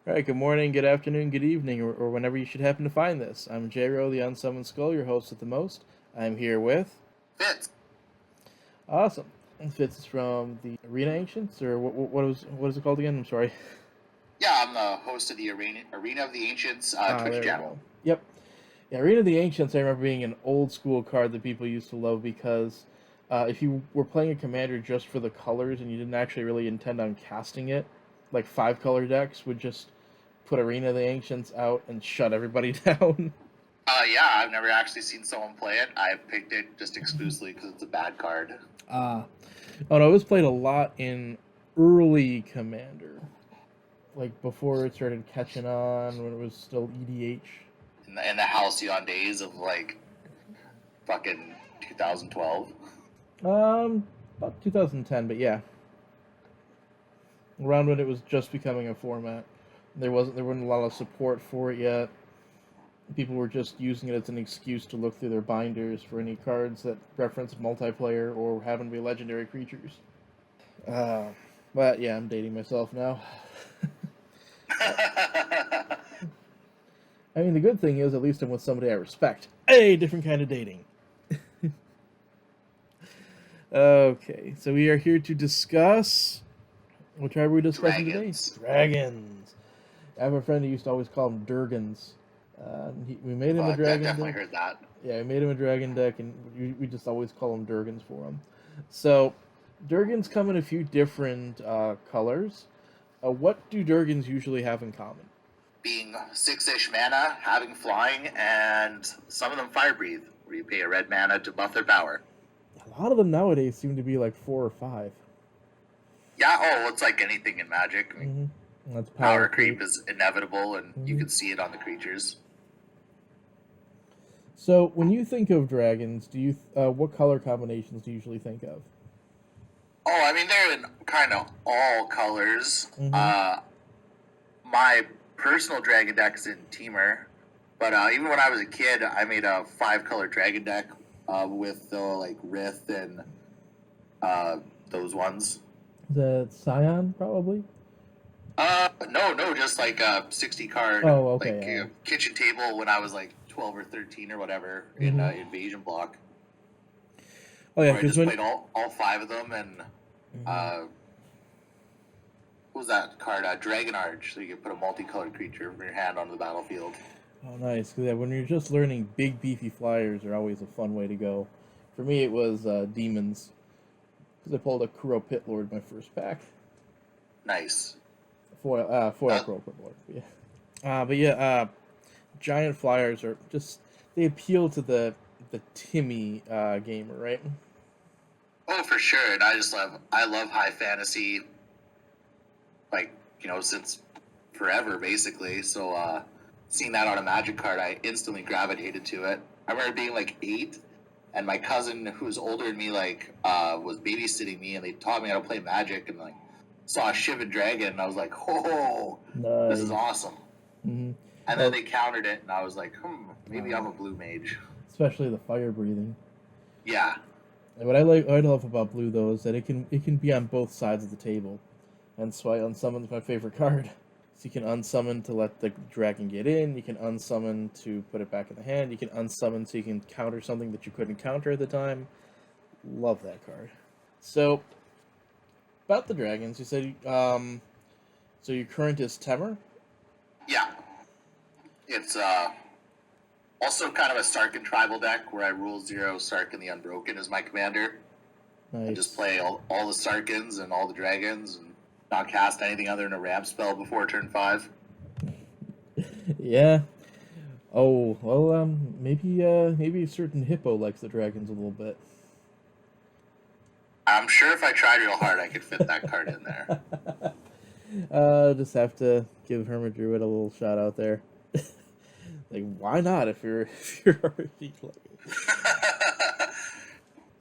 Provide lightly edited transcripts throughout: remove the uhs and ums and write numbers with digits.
All right, good morning, good afternoon, good evening, or whenever you should happen to find this. I'm J-Ro, the Unsummoned Skull, your host at the most. I'm here with... Fitz. Awesome. Fitz is from the Arena Ancients, or what is it called again? I'm sorry. Yeah, I'm the host of the Arena of the Ancients Twitch There we channel. go. Yep. Yeah, Arena of the Ancients, I remember being an old school card that people used to love because if you were playing a commander just for the colors and you didn't actually really intend on casting it, like 5-color decks would just put Arena of the Ancients out and shut everybody down. Yeah, I've never actually seen someone play it. I picked it just exclusively because it's a bad card. Oh no, it was played a lot in early Commander, like before it started catching on when it was still EDH. In the halcyon days of like fucking 2012. About 2010, but yeah, around when it was just becoming a format. There wasn't a lot of support for it yet. People were just using it as an excuse to look through their binders for any cards that reference multiplayer or happen to be legendary creatures. But yeah, I'm dating myself now. I mean, the good thing is at least I'm with somebody I respect. Hey, different kind of dating. Okay, so we are here to discuss... What tribe are we discussing Dragons. today? Dragons. I have a friend who used to always call them Durgans. We made him a I dragon definitely deck. heard that. Yeah, we made him a dragon deck, and we just always call them Durgans for him. So, Durgans come in a few different colors. What do Durgans usually have in common? Being 6-ish mana, having flying, and some of them fire breathe, where you pay a red mana to buff their power. A lot of them nowadays seem to be like 4 or 5. Yeah, it's like anything in Magic. I mean, That's power creep is inevitable, and you Mhm. can see it on the creatures. So, when you think of dragons, what color combinations do you usually think of? Oh, I mean, they're in kind of all colors. Mhm. My personal dragon deck is in Teamer, but even when I was a kid, I made a 5-color dragon deck with like Rith and those ones. The Scion, probably? No, just like a 60 card Oh, like okay. kitchen table when I was like 12 or 13 or whatever in Mhm. Invasion Block, Oh, yeah, where I because just when... played all 5 of them and uh, what was that card? Dragon Arch. So you can put a multicolored creature from your hand onto the battlefield. Oh, nice. 'Cause, yeah, when you're just learning, big, beefy flyers are always a fun way to go. For me, it was demons. Because I pulled a Kuro Pit Lord my first pack. Nice. Foil Kuro Pit Lord. But yeah, giant flyers are just... They appeal to the Timmy gamer, right? Oh, for sure. And I love high fantasy, like, since forever, basically. So, seeing that on a Magic card, I instantly gravitated to it. I remember being like 8, and my cousin, who's older than me, was babysitting me, and they taught me how to play Magic, and like saw a Shivan Dragon, and I was like, "Oh, this is Nice. awesome!" Mm-hmm. And then they countered it, and I was like, maybe I'm a Oh, blue mage." especially the fire breathing. Yeah, And what I love about blue though is that it can be on both sides of the table, and so I unsummon's my favorite card. So you can unsummon to let the dragon get in. You can unsummon to put it back in the hand. You can unsummon so you can counter something that you couldn't counter at the time. Love that card. So about the dragons, you said so your current is Temur. yeah. It's also kind of a Sarkhan tribal deck where I rule 0 Sarkhan the Unbroken as my commander. I just Nice. play all the Sarkhans and all the dragons and not cast anything other than a ramp spell before turn 5. Yeah. Oh well. Maybe a certain hippo likes the dragons a little bit. I'm sure if I tried real hard, I could fit that card in there. Just have to give Hermit Druid a little shout out there. Like, why not if you're if you're already playing?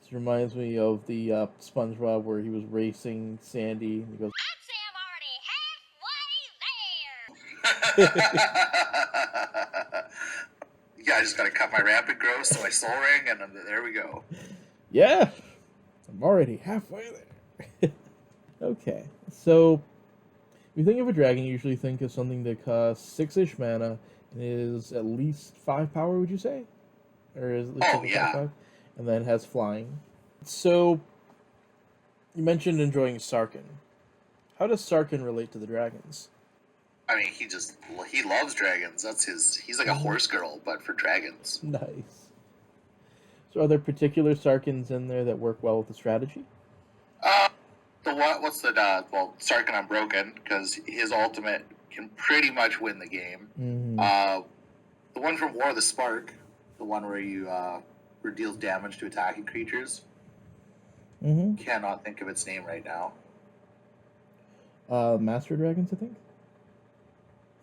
This reminds me of the SpongeBob where he was racing Sandy and he goes, Yeah, I just gotta cut my rampant growth so my soul ring, and there we go. "Yeah, I'm already halfway there." Okay, so We think of a dragon, you usually think of something that costs 6-ish mana and is at least 5 power, would you say? Or is at least Oh like a 5 yeah. 5? And then has flying. So, you mentioned enjoying Sarkin. How does Sarkin relate to the dragons? I mean, he loves dragons. He's like a Mhm. horse girl, but for dragons. Nice. So, are there particular Sarkins in there that work well with the strategy? Uh, what's the Sarkin Unbroken, because his ultimate can pretty much win the game. Mm-hmm. The one from War of the Spark, the one where you deals damage to attacking creatures. Mm-hmm. Cannot think of its name right now. Master Dragons, I think?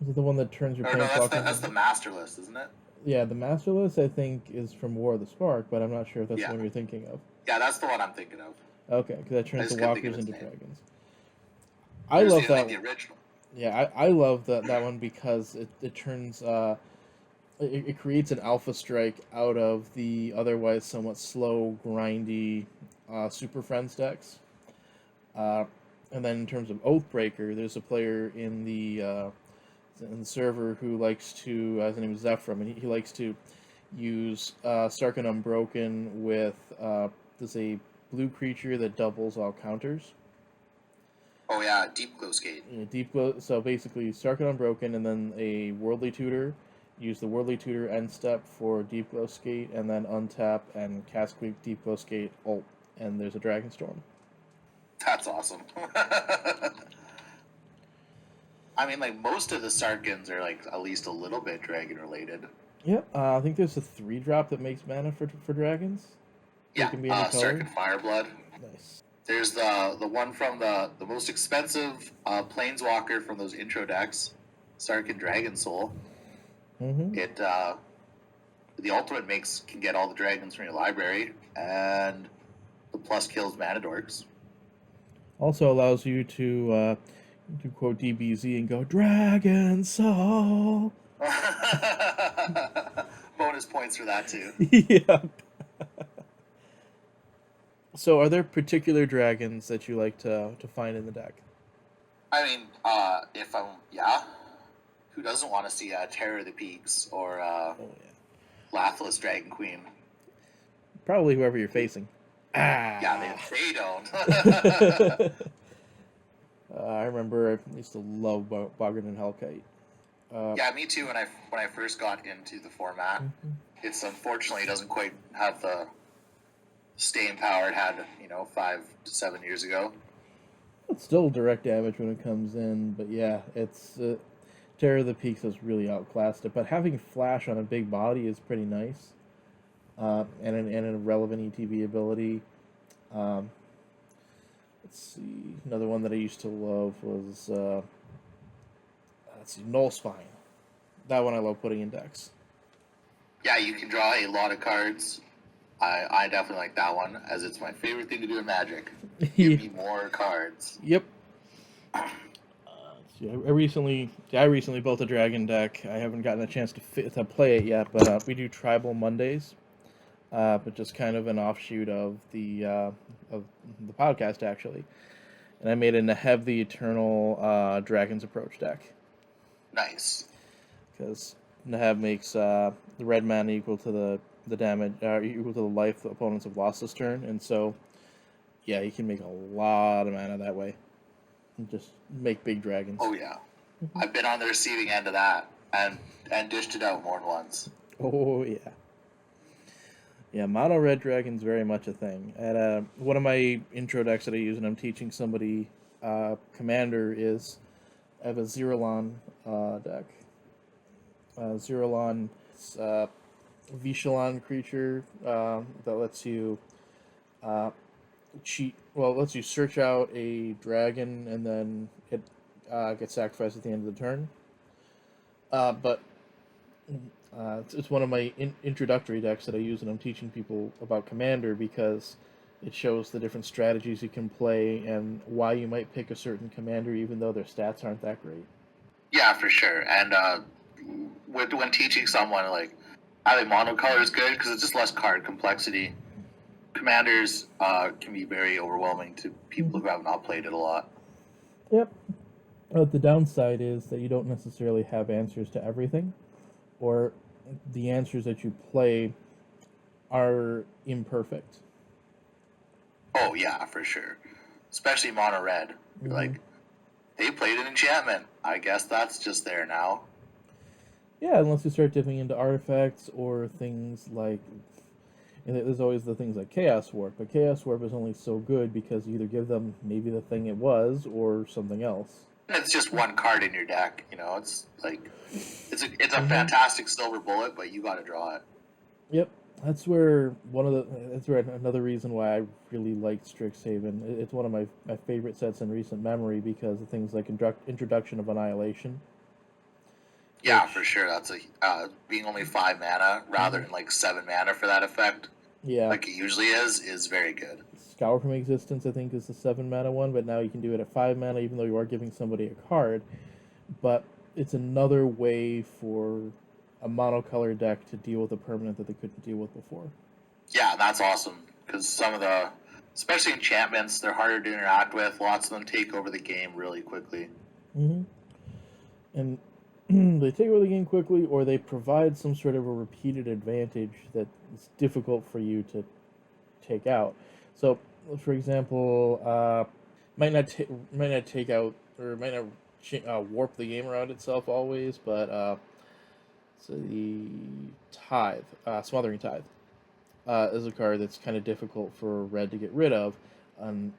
Is it the one that turns your Oh no, planeswalkers that's the Master List, isn't it? Yeah, the Masterless, I think, is from War of the Spark, but I'm not sure if that's Yeah. the one you're thinking of. Yeah, that's the one I'm thinking of. Okay, because that turns just the couldn't think of walkers its into name. dragons. I love that. The original. Yeah, I love that one because it turns it creates an alpha strike out of the otherwise somewhat slow, grindy Super Friends decks. And then in terms of Oathbreaker, there's a player in the server who likes to, his name is Zephram, and he likes to use Sarkin Unbroken with there's a blue creature that doubles all counters. Oh yeah, Deep Glow Skate. Yeah, Deep Glow. So basically, Sarkin Unbroken, and then a Worldly Tutor. Use the Worldly Tutor end step for Deep Glow Skate, and then untap and cast quick Deep Glow Skate ult, and there's a Dragon Storm. That's awesome. I mean, like, most of the Sarkins are like at least a little bit dragon related. Yep, I think there's a 3-drop that makes mana for dragons. Yeah, It can be any color. Sarkin Fireblood. Nice. There's the one from the most expensive Planeswalker from those intro decks, Sarkin Dragon Soul. Mm-hmm. It the ultimate can get all the dragons from your library, and the plus kills mana dorks. Also allows you to quote DBZ and go Dragon Soul. Bonus points for that too. Yeah. So, are there particular dragons that you like to find in the deck? I mean, who doesn't want to see Terror of the Peaks or Laughless Dragon Queen? Probably whoever you're facing. Yeah, they don't. I remember I used to love Boggart and Hellkite. Yeah, me too. When I first got into the format, it's unfortunately doesn't quite have the staying power it had 5 to 7 years ago. It's still direct damage when it comes in, but yeah, it's Terror of the Peaks has really outclassed it. But having flash on a big body is pretty nice, and a relevant ETB ability. Let's see, another one that I used to love was Null Spine. That one I love putting in decks. Yeah, you can draw a lot of cards. I definitely like that one, as it's my favorite thing to do in Magic. Give me more cards. Yep. I recently built a dragon deck. I haven't gotten a chance to play it yet, but we do Tribal Mondays, but just kind of an offshoot of the podcast actually. And I made a Nehev the Eternal Dragon's Approach deck. Nice. Because Nehev makes the red mana equal to the damage, equal to the life the opponents have lost this turn, and so yeah, you can make a lot of mana that way. And just make big dragons. Oh yeah, I've been on the receiving end of that and dished it out more than once. Oh yeah. Yeah, mono red dragon's very much a thing. At one of my intro decks that I use when I'm teaching somebody Commander is I have a Zeralon deck. Zeralon Vishalon creature that lets you cheat. Well, it lets you search out a dragon and then it gets sacrificed at the end of the turn. But it's one of my introductory decks that I use when I'm teaching people about Commander because it shows the different strategies you can play and why you might pick a certain commander even though their stats aren't that great. Yeah, for sure. And when teaching someone, like, having monocolor is good because it's just less card complexity. Commanders can be very overwhelming to people who have not played it a lot. Yep. The downside is that you don't necessarily have answers to everything, or the answers that you play are imperfect. Oh yeah, for sure. Especially mono red. You're Mm-hmm. like, they played an enchantment. I guess that's just there now. Yeah, unless you start dipping into artifacts or things like. And there's always the things like Chaos Warp, but Chaos Warp is only so good because you either give them maybe the thing it was or something else. And it's just one card in your deck. You know, it's like it's a Mm-hmm. fantastic silver bullet, but you got to draw it. Yep, that's where that's where another reason why I really liked Strixhaven. It's one of my favorite sets in recent memory because of things like Introduction of Annihilation, Yeah, for which sure. That's a being only 5 mana rather Mhm. than like 7 mana for that effect, yeah, like it usually is very good. Scour from Existence I think is the 7 mana one, but now you can do it at 5 mana even though you are giving somebody a card. But it's another way for a monocolor deck to deal with a permanent that they couldn't deal with before. Yeah, that's awesome because some of the, especially enchantments, they're harder to interact with. Lots of them take over the game really quickly. Mm-hmm. And they take over the game quickly, or they provide some sort of a repeated advantage that is difficult for you to take out. So, for example, might not take out or might not warp the game around itself always, but so the Smothering Tithe, is a card that's kind of difficult for red to get rid of. Um,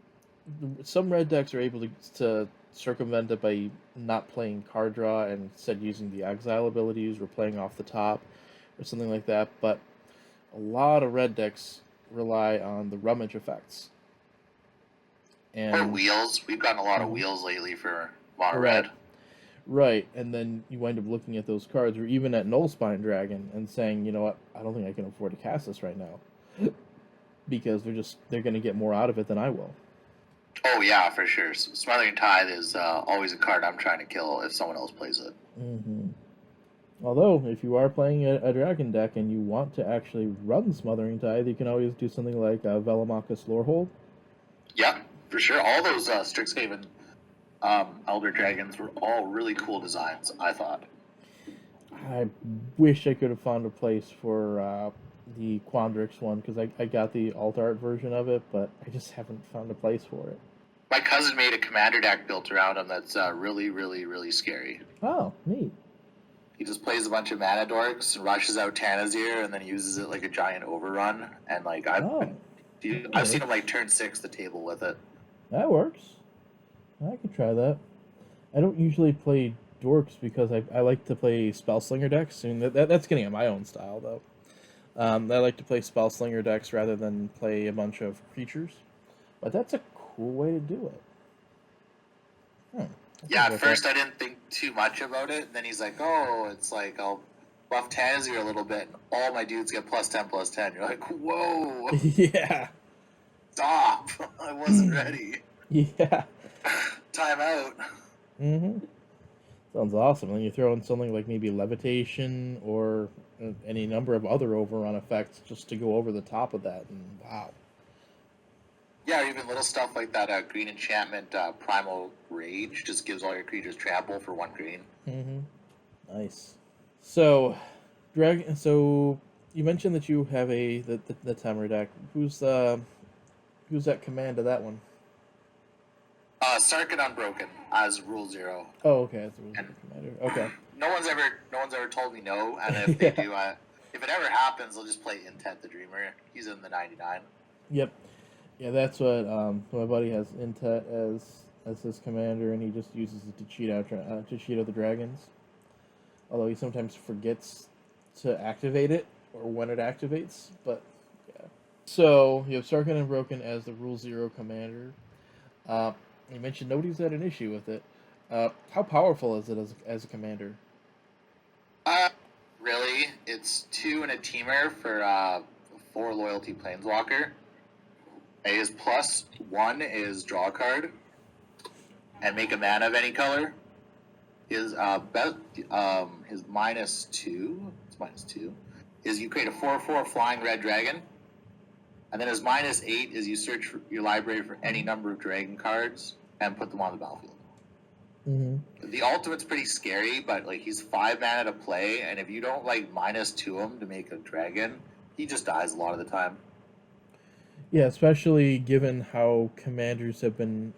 some red decks are able to circumvent it by not playing card draw and instead using the exile abilities or playing off the top or something like that. But a lot of red decks rely on the rummage effects. Or And wheels. We've gotten a lot of Mhm. wheels lately for mono right, red. right, and then you wind up looking at those cards, or even at Null Spine Dragon, and saying, you know what, I don't think I can afford to cast this right now because they're going to get more out of it than I will. Oh yeah, for sure. Smothering Tithe is always a card I'm trying to kill if someone else plays it. Mm-hmm. Although, if you are playing a dragon deck and you want to actually run Smothering Tithe, you can always do something like Velomachus Lorehold. Yeah, for sure. All those Strixhaven Elder Dragons were all really cool designs, I thought. I wish I could have found a place for the Quandrix one because I got the alt art version of it, but I just haven't found a place for it. My cousin made a commander deck built around him that's really, really, really scary. Oh, neat. He just plays a bunch of mana dorks and rushes out Tanazir and then uses it like a giant overrun. And like Oh, I've seen him like turn 6 the table with it. that works. I could try that. I don't usually play dorks because I like to play Spellslinger decks. I mean, that's getting at my own style, though. I like to play Spellslinger decks rather than play a bunch of creatures. But that's a cool way to do it. Yeah, at first I didn't think too much about it. And then he's like, oh, it's like I'll buff Tanazir a little bit and all my dudes get +10/+10. You're like, whoa, Yeah. stop. I wasn't ready. Yeah. Time out. Mm-hmm. Sounds awesome. And then you throw in something like maybe Levitation or any number of other overrun effects just to go over the top of that. And wow. Yeah, or even little stuff like that green enchantment, Primal Rage, just gives all your creatures trample for 1 green. Mm-hmm. Nice. So, So you mentioned that you have the Timer deck. Who's that command of that one? Sarkhan Unbroken as Rule 0. Oh, okay, that's the commander. Okay. No one's ever told me no, and if they do, if it ever happens, I'll just play Intet the Dreamer. He's in the 99. Yep. Yeah, that's what my buddy has Intet as his commander, and he just uses it to cheat out the dragons. Although he sometimes forgets to activate it or when it activates, but yeah. So you have Sarkhan Unbroken as the Rule 0 commander. You mentioned nobody's had an issue with it. How powerful is it as a commander? Really, it's 2 and a teamer for 4 loyalty planeswalker. His +1 is draw a card and make a mana of any color. His his -2, it's -2, is you create a 4/4 flying red dragon, and then his -8 is you search your library for any number of dragon cards and put them on the battlefield. Mm-hmm. The ultimate's pretty scary, but like he's 5 mana to play, and if you don't like -2 him to make a dragon, he just dies a lot of the time. Yeah, especially given how commanders have been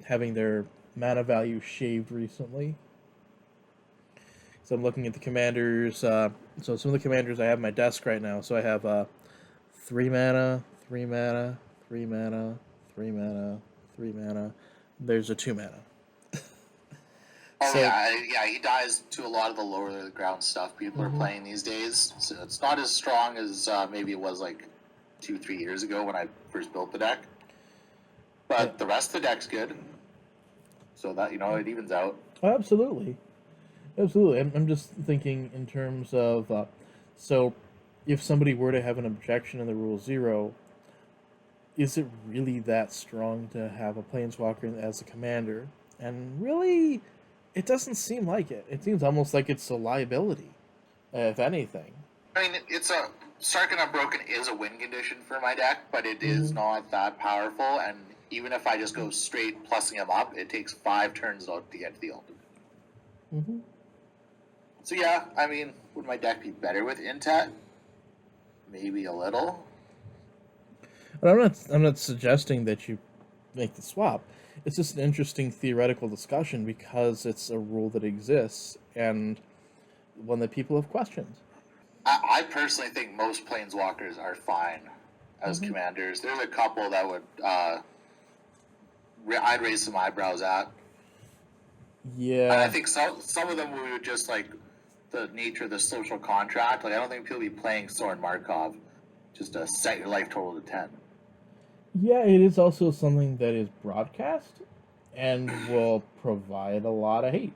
having their mana value shaved recently. So I'm looking at the commanders. So some of the commanders I have on my desk right now. So I have 3 mana, 3 mana, 3 mana, 3 mana, 3 mana. There's a 2 mana. Oh So yeah, he dies to a lot of the lower the ground stuff people are playing these days. So it's not as strong as maybe it was like 2-3 years ago when I first built the deck. But the rest of the deck's good, so that it evens out. absolutely, absolutely. I'm just thinking in terms of so if somebody were to have an objection in the rule 0, is it really that strong to have a planeswalker as a commander? And really, it doesn't seem like it. It seems almost like it's a liability, if anything. I mean, it's a Sarkin Unbroken is a win condition for my deck, but it is not that powerful. And even if I just go straight plussing him up, it takes 5 turns to get to the ultimate. Mm-hmm. So yeah, I mean, would my deck be better with Intet? Maybe a little. But I'm not suggesting that you make the swap. It's just an interesting theoretical discussion because it's a rule that exists and one that people have questioned. I personally think most planeswalkers are fine as commanders. There's a couple that would I'd raise some eyebrows at. Yeah. And I think some of them we would just like the nature of the social contract. Like I don't think people be playing Soren Markov just to set your life total to 10. Yeah, it is also something that is broadcast and will provide a lot of hate.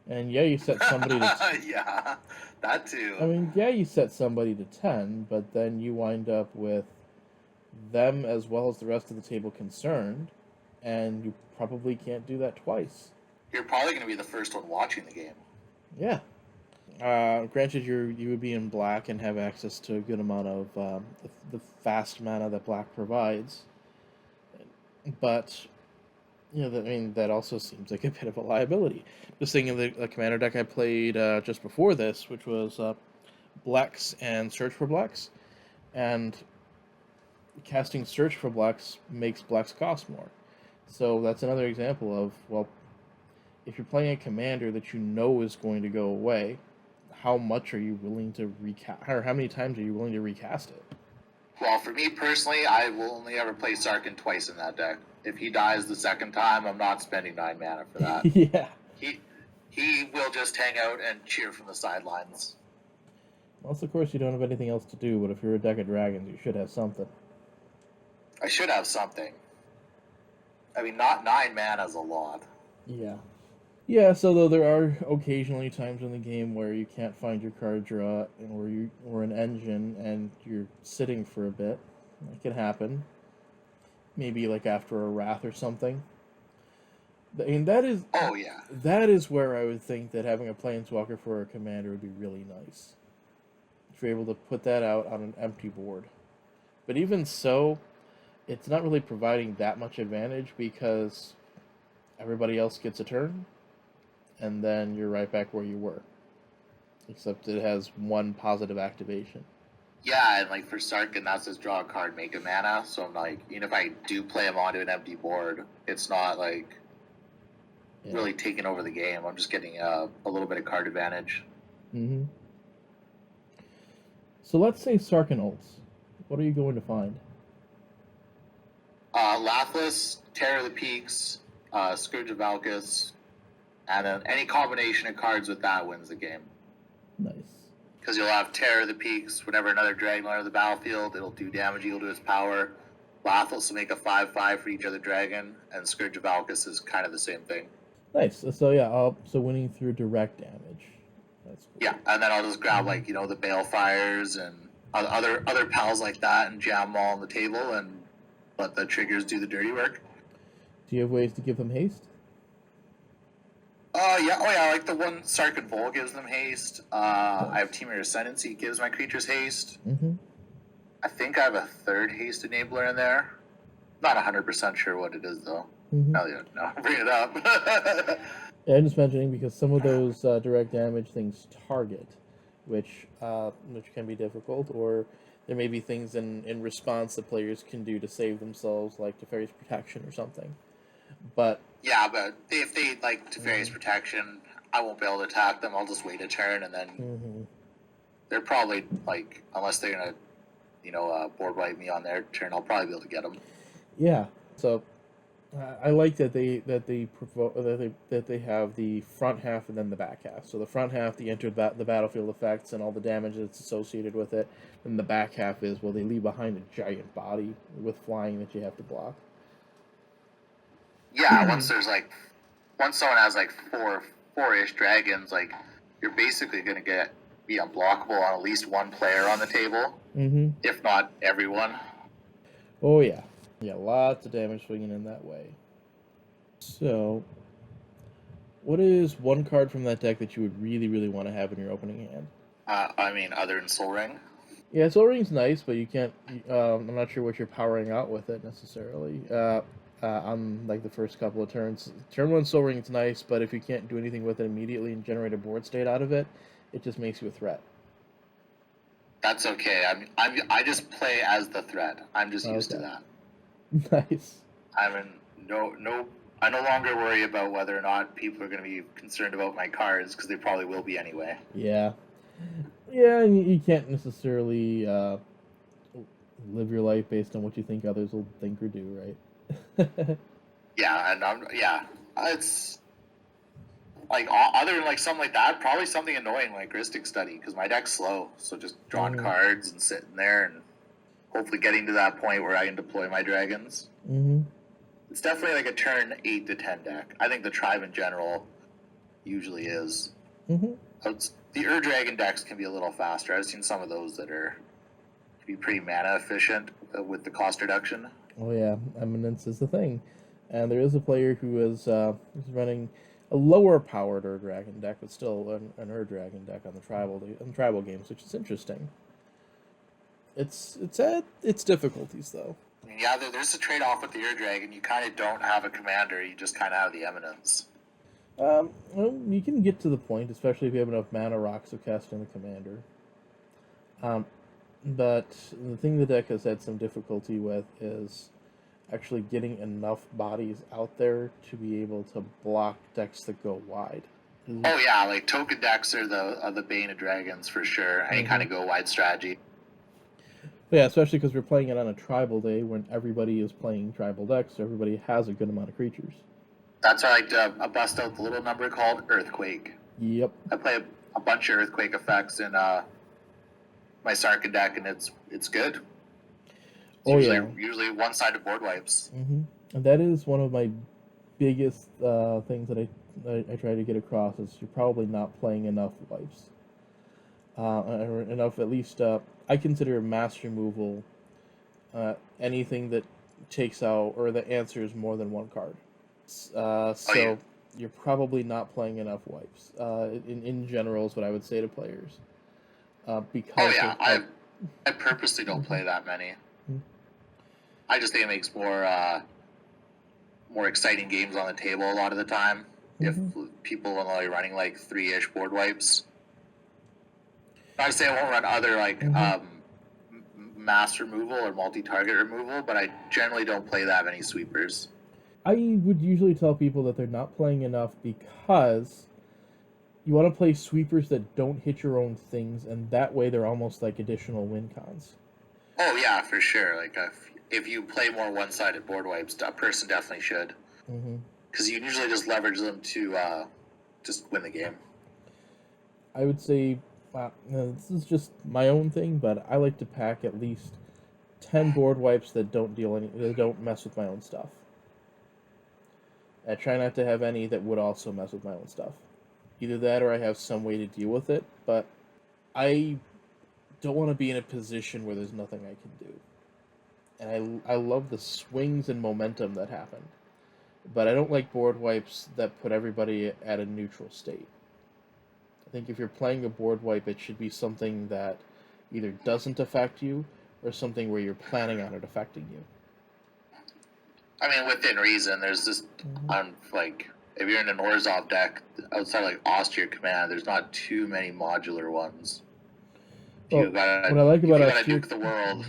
And yeah, you set somebody to yeah, that too. I mean, yeah, you set somebody to 10, but then you wind up with them as well as the rest of the table concerned, and you probably can't do that twice. You're probably going to be the first one watching the game. Yeah. Granted, you would be in black and have access to a good amount of the fast mana that black provides, but that also seems like a bit of a liability. Just thinking of the commander deck I played just before this, which was Blex and Search for Blex, and casting Search for Blex makes Blex cost more. So that's another example of, well, if you're playing a commander that you know is going to go away, how much are you willing to recast, or how many times are you willing to recast it? Well, for me personally, I will only ever play Sarkin twice in that deck. If he dies the second time, I'm not spending 9 mana for that. Yeah. He will just hang out and cheer from the sidelines. Well, of course, you don't have anything else to do, but if you're a deck of dragons, you should have something. I should have something. I mean, not 9 mana is a lot. Yeah. Yeah, so though there are occasionally times in the game where you can't find your card draw or an engine and you're sitting for a bit. That can happen. Maybe like after a wrath or something. I mean, that is that is where I would think that having a planeswalker for a commander would be really nice. If you're able to put that out on an empty board. But even so, it's not really providing that much advantage because everybody else gets a turn, and then you're right back where you were. Except it has one positive activation. Yeah, and like for Sarkin, that's his draw a card, make a mana. So I'm like, even if I do play him onto an empty board, it's not like really taking over the game. I'm just getting a little bit of card advantage. Mm-hmm. So let's say Sarkin ults. What are you going to find? Lathlis, Terror of the Peaks, Scourge of Valkus, and then any combination of cards with that wins the game. Nice. Because you'll have Terror of the Peaks. Whenever another dragon enters the battlefield, it'll do damage equal to its power. Lathlis will make a 5/5 for each other dragon, and Scourge of Valkus is kind of the same thing. Nice. So yeah, so winning through direct damage. That's cool. Yeah, and then I'll just grab the Balefires and other pals like that and jam them all on the table and let the triggers do the dirty work. Do you have ways to give them haste? Yeah, like the one Sarkin Vol gives them haste. I have Teamer Ascendancy gives my creatures haste. Mm-hmm. I think I have a third haste enabler in there. Not 100% sure what it is, though. Mm-hmm. Oh yeah, no, bring it up. Yeah, I'm just mentioning because some of those direct damage things target, which can be difficult, or there may be things in response that players can do to save themselves, like Teferi's protection or something. But Yeah, but if they like Teferi's mm-hmm. protection, I won't be able to attack them. I'll just wait a turn, and then Mm-hmm. they're probably like, unless they're gonna, board wipe me on their turn, I'll probably be able to get them. Yeah, so I like that they have the front half and then the back half. So the front half, the the battlefield effects and all the damage that's associated with it. And the back half is, well, they leave behind a giant body with flying that you have to block. Yeah, once someone has like four-ish dragons, like you're basically gonna be unblockable on at least one player on the table, Mm-hmm. if not everyone. Oh yeah, yeah, lots of damage swinging in that way. So, what is one card from that deck that you would really, really want to have in your opening hand? Other than Soul Ring. Yeah, Soul Ring's nice, but you can't. I'm not sure what you're powering out with it necessarily. On like the first couple of turns, turn one Soul Ring's nice, but if you can't do anything with it immediately and generate a board state out of it, it just makes you a threat. That's okay. I just play as the threat. I'm just used to that. Nice. I no longer worry about whether or not people are going to be concerned about my cards, because they probably will be anyway. Yeah. Yeah, and you can't necessarily live your life based on what you think others will think or do, right? Yeah, and it's like other than like something like that, probably something annoying like Ristic Study, because my deck's slow. So just drawing cards and sitting there and hopefully getting to that point where I can deploy my dragons. Mm-hmm. It's definitely like a turn 8 to 10 deck. I think the tribe in general usually is. Mm-hmm. The Dragon decks can be a little faster. I've seen some of those that can be pretty mana efficient with the cost reduction. Oh yeah, Eminence is the thing, and there is a player who is running a lower powered Dragon deck, but still an Dragon deck on the tribal games, which is interesting. It's at its difficulties though. I mean, yeah, there's a trade off with the Dragon. You kind of don't have a commander. You just kind of have the Eminence. Well, you can get to the point, especially if you have enough mana rocks to cast in the commander. But the thing the deck has had some difficulty with is actually getting enough bodies out there to be able to block decks that go wide. Oh yeah, like token decks are the bane of dragons for sure. Any kind of go wide strategy. But yeah, especially because we're playing it on a tribal day when everybody is playing tribal decks, so everybody has a good amount of creatures. That's why I like to bust out the little number called Earthquake. Yep. I play a bunch of Earthquake effects in my Sarkhan deck, and it's good. It's usually one-sided board wipes. Mm-hmm. And that is one of my biggest things that I try to get across is you're probably not playing enough wipes. Enough, at least, I consider mass removal anything that takes out or that answers more than one card. You're probably not playing enough wipes. In general is what I would say to players. Because I purposely don't play that many. Mm-hmm. I just think it makes more exciting games on the table a lot of the time. Mm-hmm. If people are only running like 3-ish board wipes. I say I won't run other like mass removal or multi-target removal, but I generally don't play that many sweepers. I would usually tell people that they're not playing enough because you want to play sweepers that don't hit your own things, and that way they're almost like additional win cons. Oh yeah, for sure. Like if you play more one-sided board wipes, a person definitely should. Because you usually just leverage them to just win the game. I would say, this is just my own thing, but I like to pack at least 10 board wipes that don't mess with my own stuff. I try not to have any that would also mess with my own stuff. Either that or I have some way to deal with it, but I don't want to be in a position where there's nothing I can do. And I love the swings and momentum that happen. But I don't like board wipes that put everybody at a neutral state. I think if you're playing a board wipe, it should be something that either doesn't affect you or something where you're planning on it affecting you. I mean, within reason, there's just like if you're in an Orzhov deck outside like Austere Command, there's not too many modular ones. Well, If you gotta, what I like about if you gotta Austere, Duke the World,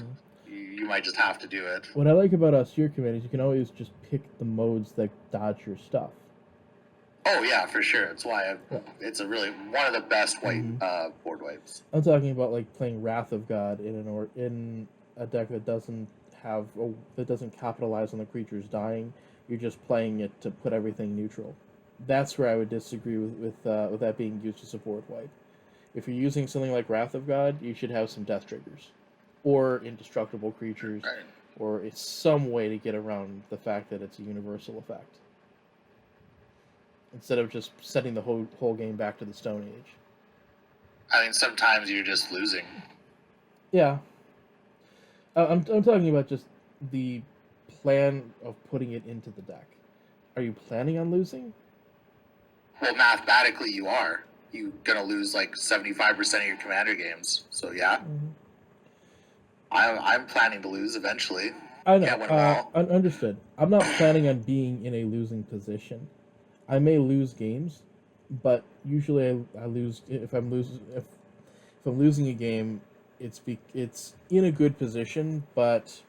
you might just have to do it. what I like about Austere Command is you can always just pick the modes that dodge your stuff. Oh yeah, for sure. It's why it's a really one of the best white board wipes. I'm talking about like playing Wrath of God in a deck that doesn't capitalize on the creatures dying. You're just playing it to put everything neutral. That's where I would disagree with that being used as a board wipe. If you're using something like Wrath of God, you should have some death triggers, or indestructible creatures, Right. or it's some way to get around the fact that it's a universal effect. Instead of just setting the whole game back to the Stone Age. I mean, sometimes you're just losing. Yeah. I'm talking about just the plan of putting it into the deck. Are you planning on losing? Well, mathematically, you are. You're gonna lose like 75% of your commander games. So yeah, I'm planning to lose eventually. I know. Can't win them all. Understood. I'm not planning on being in a losing position. I may lose games, but usually I lose if I'm losing a game. It's in a good position, but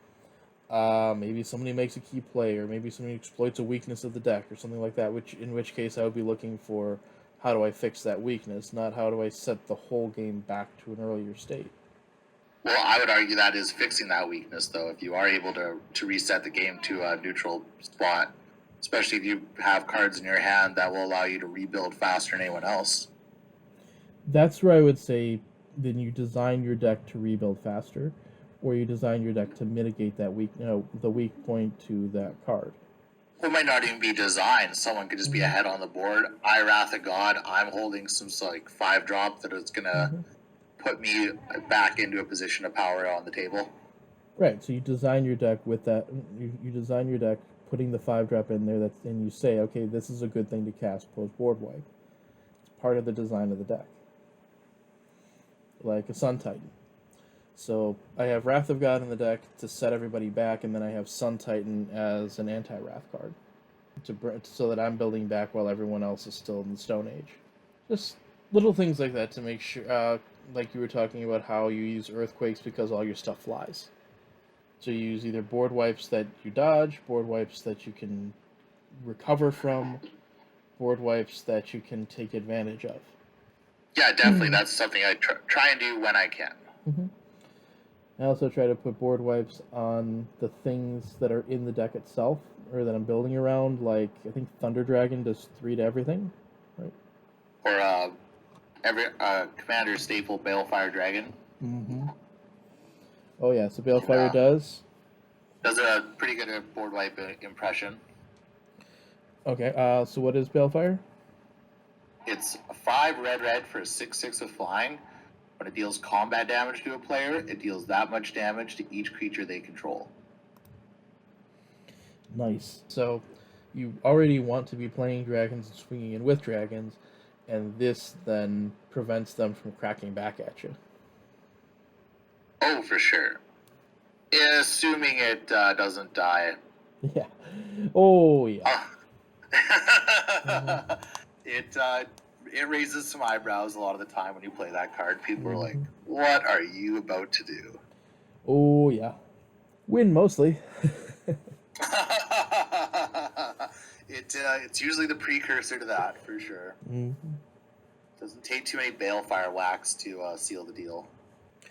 maybe somebody makes a key play, or maybe somebody exploits a weakness of the deck, or something like that. In which case I would be looking for how do I fix that weakness, not how do I set the whole game back to an earlier state. Well, I would argue that is fixing that weakness, though. If you are able to reset the game to a neutral spot, especially if you have cards in your hand that will allow you to rebuild faster than anyone else. That's where I would say then you design your deck to rebuild faster, or you design your deck to mitigate that the weak point to that card. It might not even be designed. Someone could just be ahead on the board. I Wrath of God. I'm holding some like 5-drop that is gonna put me back into a position of power on the table. Right. So you design your deck with that. You design your deck putting the 5-drop in there. And you say, okay, this is a good thing to cast post board wipe. It's part of the design of the deck, like a Sun Titan. So I have Wrath of God in the deck to set everybody back, and then I have Sun Titan as an anti-Wrath card so that I'm building back while everyone else is still in the Stone Age. Just little things like that to make sure, like you were talking about how you use Earthquakes because all your stuff flies. So you use either board wipes that you dodge, board wipes that you can recover from, board wipes that you can take advantage of. Yeah, definitely. That's something I try and do when I can. I also try to put board wipes on the things that are in the deck itself, or that I'm building around, like, I think Thunder Dragon does 3 to everything, right? Or every Commander staple Balefire Dragon. Oh yeah, so Balefire does a pretty good board wipe impression. Okay, so what is Balefire? It's a 5 red for a 6/6 with flying. When it deals combat damage to a player, it deals that much damage to each creature they control. Nice. So you already want to be playing dragons and swinging in with dragons, and this then prevents them from cracking back at you. Oh, for sure. Assuming it doesn't die. Yeah. Oh, yeah. It raises some eyebrows a lot of the time when you play that card. People are like, what are you about to do? Oh, yeah. Win, mostly. It's usually the precursor to that, for sure. Doesn't take too many Balefire whacks to seal the deal.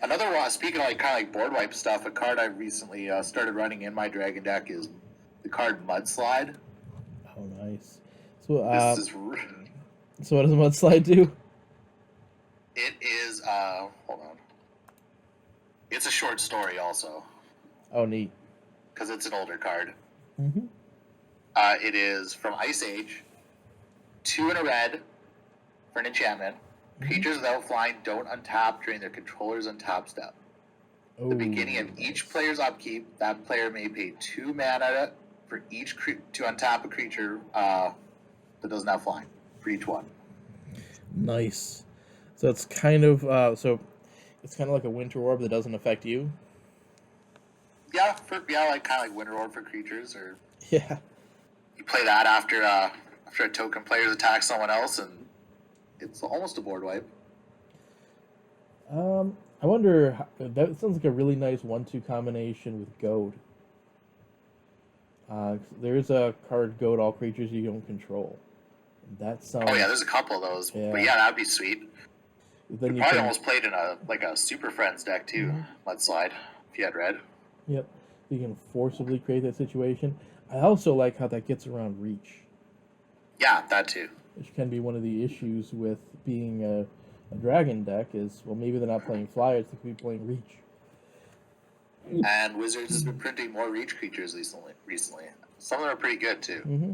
Another one, speaking of kind of like board wipe stuff, a card I recently started running in my Dragon deck is the card Mudslide. Oh, nice. So, So what does Mudslide do? It is, hold on. It's a short story also. Oh, neat. Because it's an older card. Mm-hmm. It is from Ice Age. 2 and a red for an enchantment. Mm-hmm. Creatures without flying don't untap during their controller's untap step. Oh, the beginning of each player's upkeep, that player may pay 2 mana for each to untap a creature that doesn't have flying for each one. Nice. So it's kind of it's kind of like a Winter Orb that doesn't affect you. Yeah, like kind of like Winter Orb for creatures, or Yeah. You play that after a token player's attack someone else, and it's almost a board wipe. I wonder. That sounds like a really nice 1/2 combination with goad. There's a card, goad all creatures you don't control. That sounds. Oh yeah, there's a couple of those. Yeah. But yeah, that'd be sweet. Then you probably almost played in a Super Friends deck too. Mudslide, if you had red. Yep. You can forcibly create that situation. I also like how that gets around reach. Yeah, that too. Which can be one of the issues with being a dragon deck is, well, maybe they're not playing flyers, they could be playing reach. And Wizards has been printing more reach creatures recently. Some of them are pretty good too. Mm-hmm.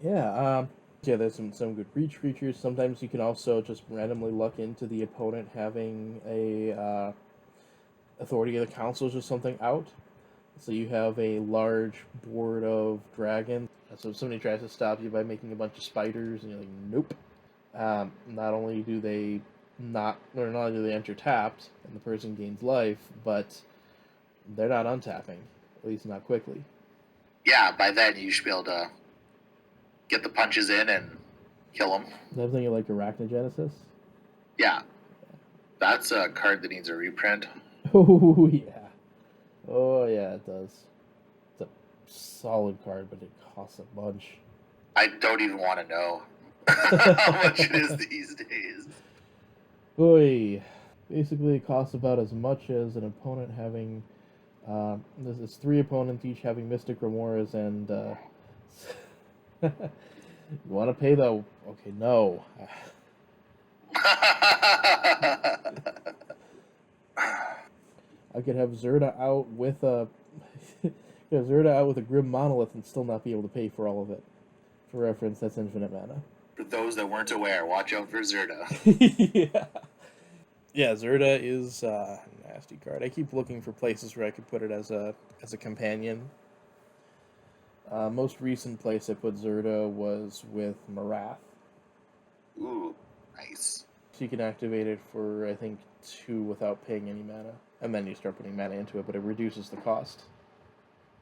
Yeah, there's some good reach creatures. Sometimes you can also just randomly luck into the opponent having a Authority of the Councils or something out. So you have a large board of dragons. So if somebody tries to stop you by making a bunch of spiders, and you're like, nope. Not only do they enter tapped, and the person gains life, but they're not untapping, at least not quickly. Yeah, by then you should be able to get the punches in and kill them. I'm thinking like Arachnogenesis. Yeah, that's a card that needs a reprint. Oh yeah, it does. It's a solid card, but it costs a bunch. I don't even want to know how much it is these days. Boy, basically it costs about as much as an opponent having. This is 3 opponents each having Mystic Remoras, and you want to pay though? Okay, no. I could have Zerda out with a Grim Monolith and still not be able to pay for all of it. For reference, that's infinite mana. For those that weren't aware, watch out for Zerda. Yeah, Zerda is a nasty card. I keep looking for places where I could put it as a companion. Most recent place I put Zerda was with Marath. Ooh, nice. So you can activate it for, I think, 2 without paying any mana. And then you start putting mana into it, but it reduces the cost.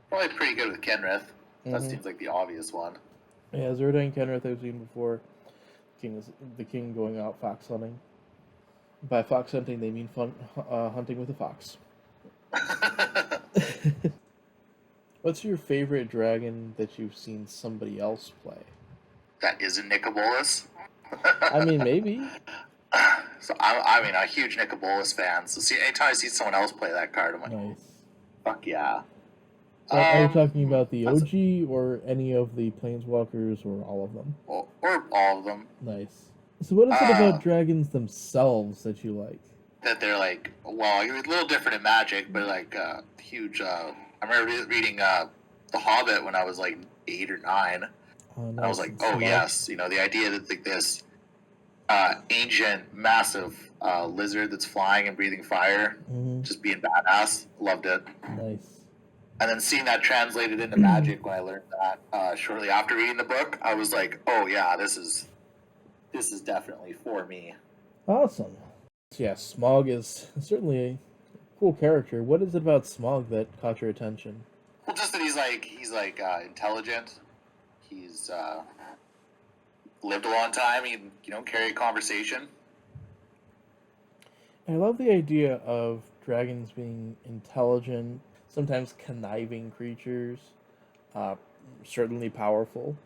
Probably pretty good with Kenrith. That seems like the obvious one. Yeah, Zerda and Kenrith I've seen before. The king going out fox hunting. By fox hunting, they mean hunting with a fox. What's your favorite dragon that you've seen somebody else play? That isn't Nicobolus. I mean, maybe. So I'm a huge Nicobolus fan. So anytime I see someone else play that card, I'm like, nice. Fuck yeah. Are you talking about the OG or any of the Planeswalkers or all of them? Or all of them. Nice. So what is it about dragons themselves that you like? That they're like, well, you're a little different in Magic, but like huge. I remember reading The Hobbit when I was like 8 or 9. And I was like, oh yes, the idea that like this ancient, massive lizard that's flying and breathing fire, just being badass. Loved it. Nice. And then seeing that translated into Magic when I learned that shortly after reading the book, I was like, oh yeah, this is definitely for me. Awesome. Yeah, Smaug is certainly a cool character. What is it about Smaug that caught your attention? Well, just that he's intelligent. He's lived a long time. He carry a conversation. I love the idea of dragons being intelligent, sometimes conniving creatures, certainly powerful.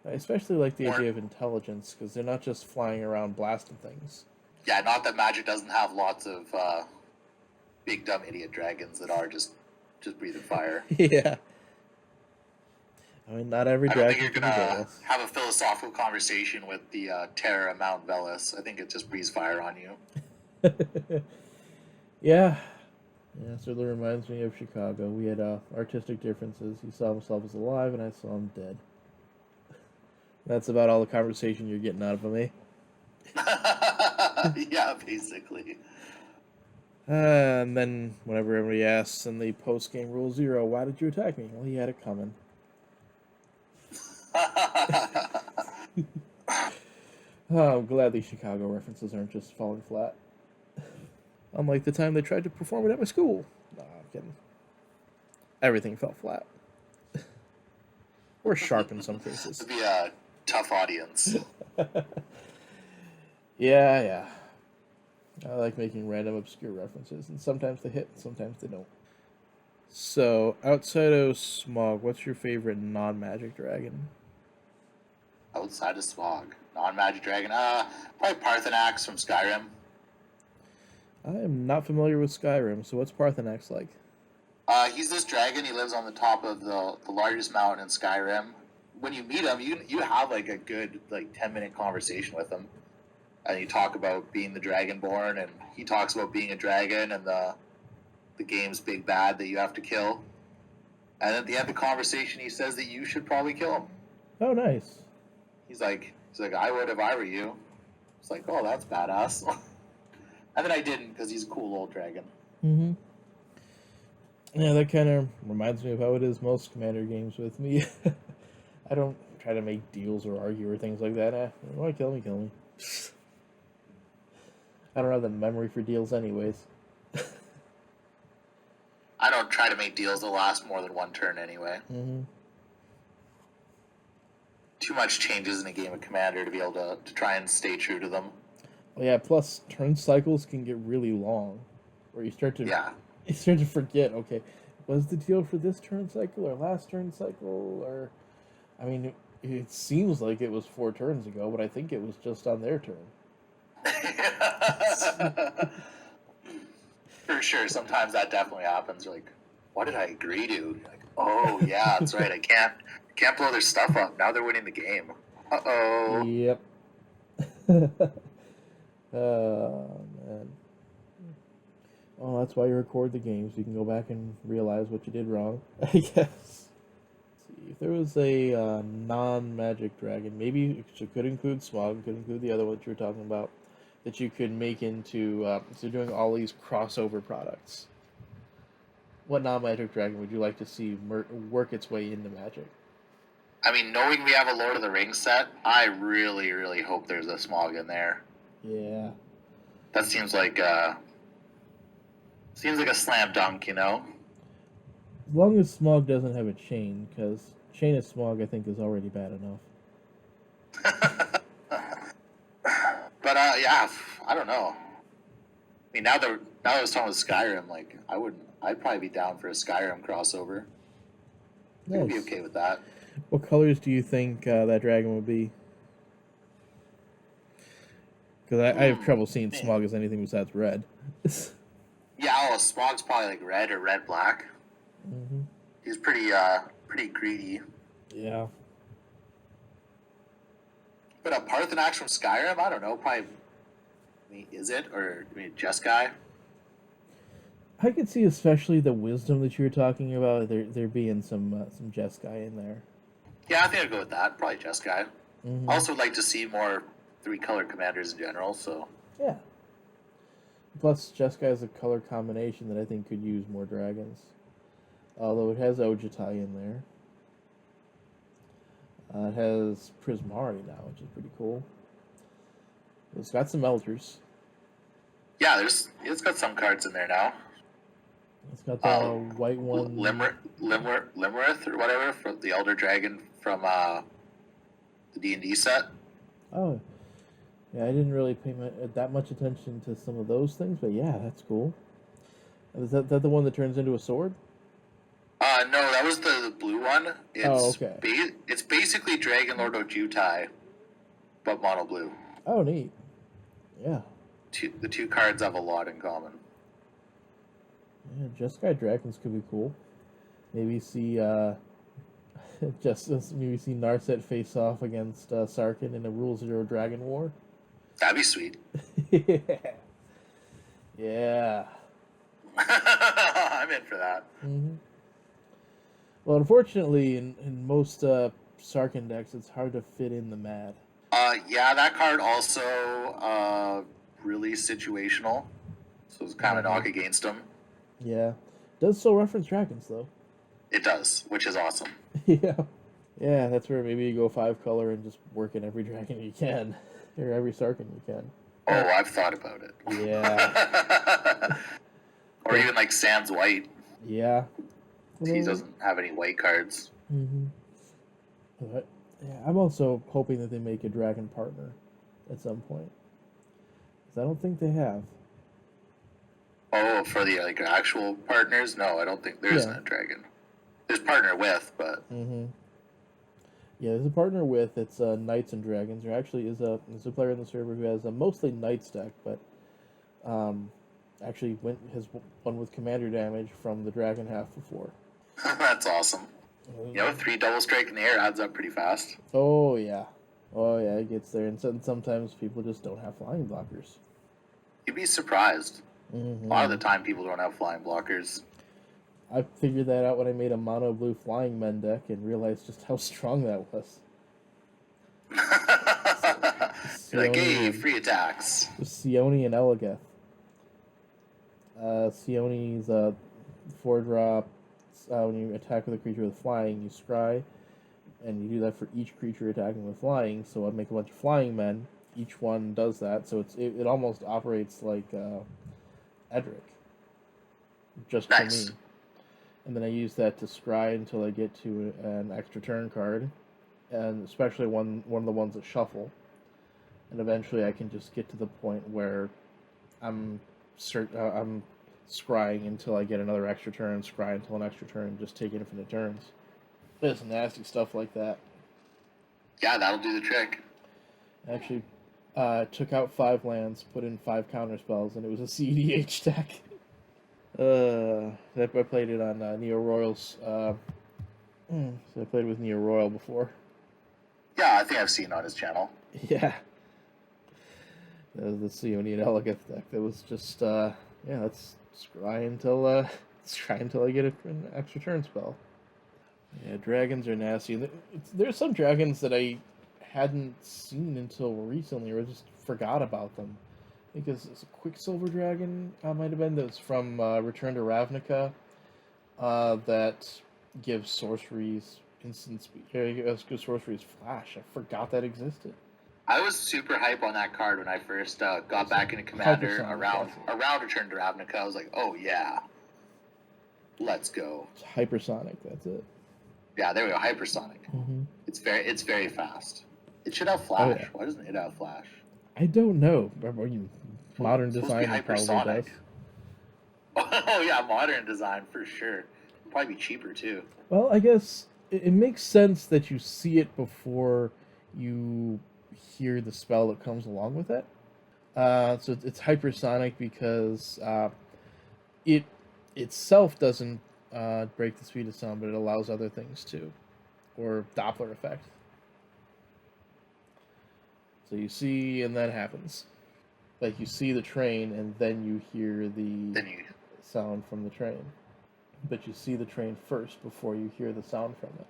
I especially like the idea of intelligence, because they're not just flying around blasting things. Yeah, not that Magic doesn't have lots of big dumb idiot dragons that are just breathing fire. Yeah. I mean, not every dragon. I don't think you're gonna have a philosophical conversation with the Terror Mount Velis. I think it just breathes fire on you. Yeah. Yeah, certainly reminds me of Chicago. We had artistic differences. He saw himself as alive, and I saw him dead. That's about all the conversation you're getting out of me. Yeah, basically. And then whenever everybody asks in the post-game Rule 0, why did you attack me? Well, he had it coming. Oh, I'm glad these Chicago references aren't just falling flat. Unlike the time they tried to perform it at my school. No, I'm kidding. everything fell flat. Or sharp in some cases. It'd be a tough audience. Yeah. I like making random obscure references, and sometimes they hit, and sometimes they don't. So, outside of Smog, what's your favorite non-magic dragon? Outside of Smog, non-magic dragon, probably Parthenax from Skyrim. I am not familiar with Skyrim, so what's Parthenax like? He's this dragon. He lives on the top of the largest mountain in Skyrim. When you meet him, you have like a good 10-minute conversation with him, and you talk about being the Dragonborn, and he talks about being a dragon and the game's big bad that you have to kill. And at the end of the conversation, he says that you should probably kill him. Oh, nice. He's like, I would if I were you. It's like, oh, that's badass. And then I didn't because he's a cool old dragon. Mm-hmm. Yeah, that kind of reminds me of how it is most Commander games with me. I don't try to make deals or argue or things like that. You want to kill me, kill me. I don't have the memory for deals anyways. I don't try to make deals that last more than one turn anyway. Mm-hmm. Too much changes in a game of Commander to be able to try and stay true to them. Well, yeah, plus turn cycles can get really long, where you start to forget, okay, was the deal for this turn cycle or last turn cycle? Or, I mean, it seems like it was 4 turns ago, but I think it was just on their turn. For sure, sometimes that definitely happens. You're like, what did I agree to? You're like, oh yeah, that's right. I can't blow their stuff up. Now they're winning the game. Uh-oh. Yep. Oh, man. Oh, that's why you record the games. You can go back and realize what you did wrong, I guess. Let's see. If there was a non-magic dragon, maybe it could include Smog, it could include the other one that you were talking about, that you could make into, so doing all these crossover products. What non-magic dragon would you like to see work its way into Magic? I mean, knowing we have a Lord of the Rings set, I really, really hope there's a Smog in there. Yeah. That seems like a slam dunk, you know? As long as Smog doesn't have a chain, because chain of Smog I think is already bad enough. But yeah, I don't know. I mean, now that I was talking with Skyrim, like I'd probably be down for a Skyrim crossover. Nice. I'd be okay with that. What colors do you think that dragon would be? Because I have trouble seeing Smog as anything besides red. Yeah, Smog's probably like red or red-black. Mm-hmm. He's pretty greedy. Yeah. But a Parthenax from Skyrim, I don't know, probably. Is it or Jeskai? I could see, especially the wisdom that you were talking about, there being some Jeskai in there. Yeah, I think I'd go with that. Probably Jeskai. Mm-hmm. Also, would like to see more 3-color commanders in general. So yeah. Plus, Jeskai is a color combination that I think could use more dragons. Although it has Ojutai in there. It has Prismari now, which is pretty cool. It's got some Elders. Yeah, it's got some cards in there now. It's got the white one. Limerith or whatever, for the Elder Dragon from the D&D set. Oh, yeah, I didn't really pay that much attention to some of those things, but yeah, that's cool. Is that the one that turns into a sword? No, that was the blue one. It's, okay. It's basically Dragon Lord Ojutai, but mono blue. Oh, neat. Yeah. The 2 cards have a lot in common. Yeah, Jeskai dragons could be cool. Maybe see maybe see Narset face off against Sarkhan in a Rule 0 Dragon War. That'd be sweet. Yeah. I'm in for that. Mm-hmm. Well, unfortunately, in most Sarkhan decks, it's hard to fit in the Mad. Yeah, that card also really situational, so it's kind of knock against him. Yeah. Does still reference dragons, though. It does, which is awesome. Yeah. Yeah, that's where maybe you go 5-color and just work in every dragon you can. Or every Sarkhan you can. Oh, I've thought about it. Yeah. Or even like Sans White. Yeah. He doesn't have any white cards. Mm-hmm. But, yeah, I'm also hoping that they make a dragon partner at some point. Because I don't think they have. Oh, for the like actual partners? No, I don't think there isn't a dragon. There's partner with, but Mm-hmm. Yeah, there's a partner with. It's knights and dragons. There actually is a player in the server who has a mostly knights deck, but actually has won with commander damage from the dragon half before. that's awesome. You know, 3 double strike in the air adds up pretty fast. Oh yeah, it gets there, and sometimes people just don't have flying blockers. You'd be surprised. Mm-hmm. A lot of the time, people don't have flying blockers. I figured that out when I made a mono blue flying men deck and realized just how strong that was. You're like, hey, free attacks. Sione and Elegeth. Sione's 4-drop. When you attack with a creature with flying, you scry, and you do that for each creature attacking with flying. So I'd make a bunch of flying men. Each one does that, so it almost operates like Edric, just for me. And then I use that to scry until I get to an extra turn card, and especially one of the ones that shuffle. And eventually I can just get to the point where I'm scrying until I get another extra turn, scry until an extra turn, and just take infinite turns. There's some nasty stuff like that. Yeah, that'll do the trick. Actually, took out 5 lands, put in 5 counter spells, and it was a CEDH deck. I played it on Neo Royals. So I played with Neo Royal before. Yeah, I think I've seen it on his channel. Yeah. That was the Sione and Elegeth deck. That was just, let's scry until I get an extra turn spell. Yeah, dragons are nasty. There's some dragons that I hadn't seen until recently, or just forgot about them. I think it's a Quicksilver Dragon, might have been, that's from Return to Ravnica, that gives sorceries instant speed. Gives sorceries flash. I forgot that existed. I was super hype on that card when I first got back into Commander around Return to Ravnica. I was like, oh yeah, let's go. It's hypersonic, that's it. Yeah, there we go, hypersonic. Mm-hmm. It's very fast. It should have flash. Oh, yeah. Why doesn't it have flash? I don't know. Modern design probably does. Oh yeah, modern design for sure. It'd probably be cheaper too. Well, I guess it makes sense that you see it before you hear the spell that comes along with it. So it's hypersonic because it itself doesn't break the speed of sound, but it allows other things to, or Doppler effect. So you see, and that happens. Like, you see the train, and then you hear the sound from the train. But you see the train first before you hear the sound from it.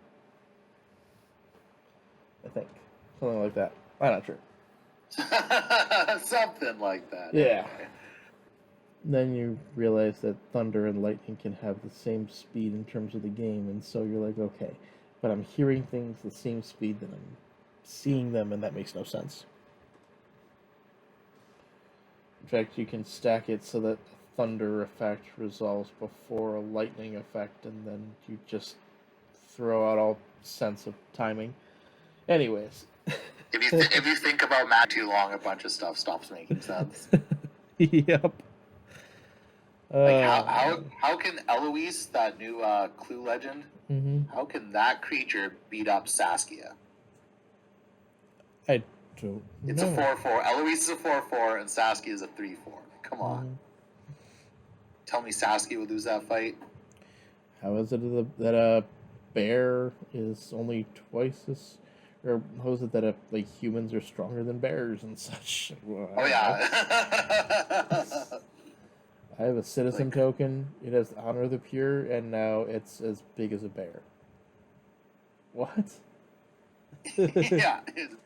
I think. Something like that. I'm not sure. Something like that. Yeah. Okay. Then you realize that thunder and lightning can have the same speed in terms of the game, and so you're like, okay, but I'm hearing things the same speed that I'm seeing them, and that makes no sense. In fact, you can stack it so that the thunder effect resolves before a lightning effect, and then you just throw out all sense of timing. Anyways. If you think about math too long, a bunch of stuff stops making sense. Yep. Like how can Eloise, that new Clue legend, how can that creature beat up Saskia? I don't know. It's a 4/4. Eloise is a 4/4, and Saskia is a 3/4. Come on. Tell me Saskia would lose that fight? How is it that a bear is only twice as... Or how is it that humans are stronger than bears and such? Well, oh yeah. I have a citizen token. It has Honor of the Pure, and now it's as big as a bear. What? Yeah,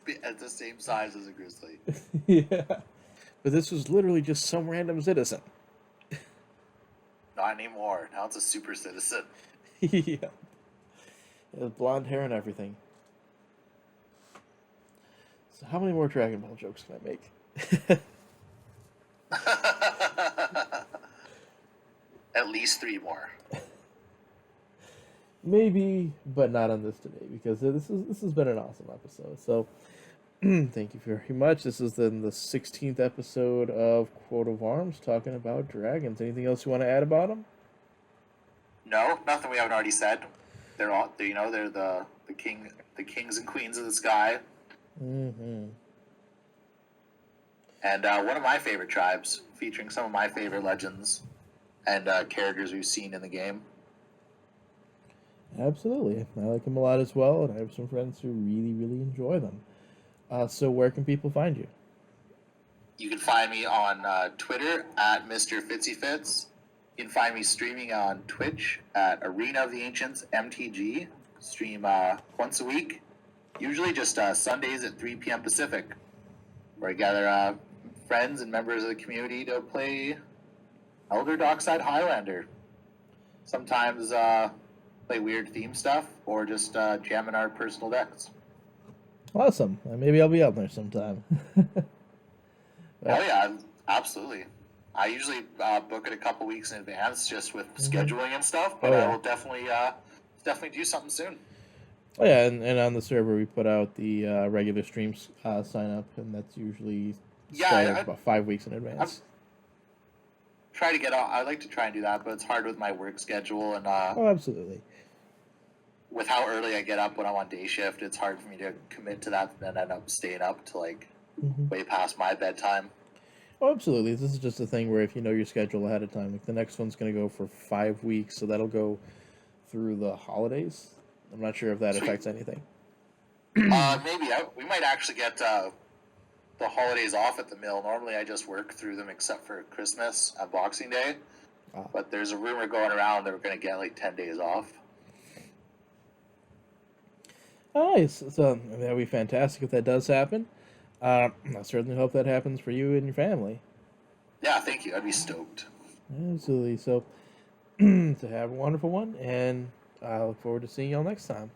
it's the same size as a grizzly. Yeah. But this was literally just some random citizen. Not anymore. Now it's a super citizen. Yeah. It has blonde hair and everything. So how many more Dragon Ball jokes can I make? At least 3 more. Maybe, but not on this today because this has been an awesome episode. So thank you very much. This is then the 16th episode of Quote of Arms talking about dragons. Anything else you want to add about them? No, nothing we haven't already said. They're all, they're the kings and queens of the sky, Mm-hmm. and one of my favorite tribes, featuring some of my favorite legends and characters we've seen in the game. Absolutely. I like them a lot as well, and I have some friends who really, really enjoy them. So where can people find you? You can find me on Twitter at Mr. Fitz. You can find me streaming on Twitch at Arena of the Ancients MTG. Stream once a week, usually just Sundays at 3 p.m. Pacific, where I gather friends and members of the community to play Elder Dockside Highlander. Sometimes play weird theme stuff, or just jam in our personal decks. Awesome. Maybe I'll be out there sometime. Oh yeah, absolutely. I usually book it a couple weeks in advance, just with scheduling and stuff. But I will definitely do something soon. Oh yeah, and on the server we put out the regular streams sign up, and that's usually about 5 weeks in advance. Try to get out. I like to try and do that, but it's hard with my work schedule and oh, absolutely. With how early I get up when I'm on day shift, it's hard for me to commit to that and then end up staying up to way past my bedtime. Oh, absolutely. This is just a thing where if you know your schedule ahead of time, like the next one's going to go for 5 weeks, so that'll go through the holidays. I'm not sure if that affects anything. Maybe we might actually get the holidays off at the mill. Normally, I just work through them except for Christmas and Boxing Day. But there's a rumor going around that we're going to get 10 days off. Nice. So that would be fantastic if that does happen. I certainly hope that happens for you and your family. Yeah, thank you. I'd be stoked. Absolutely. So, to have a wonderful one, and I look forward to seeing y'all next time.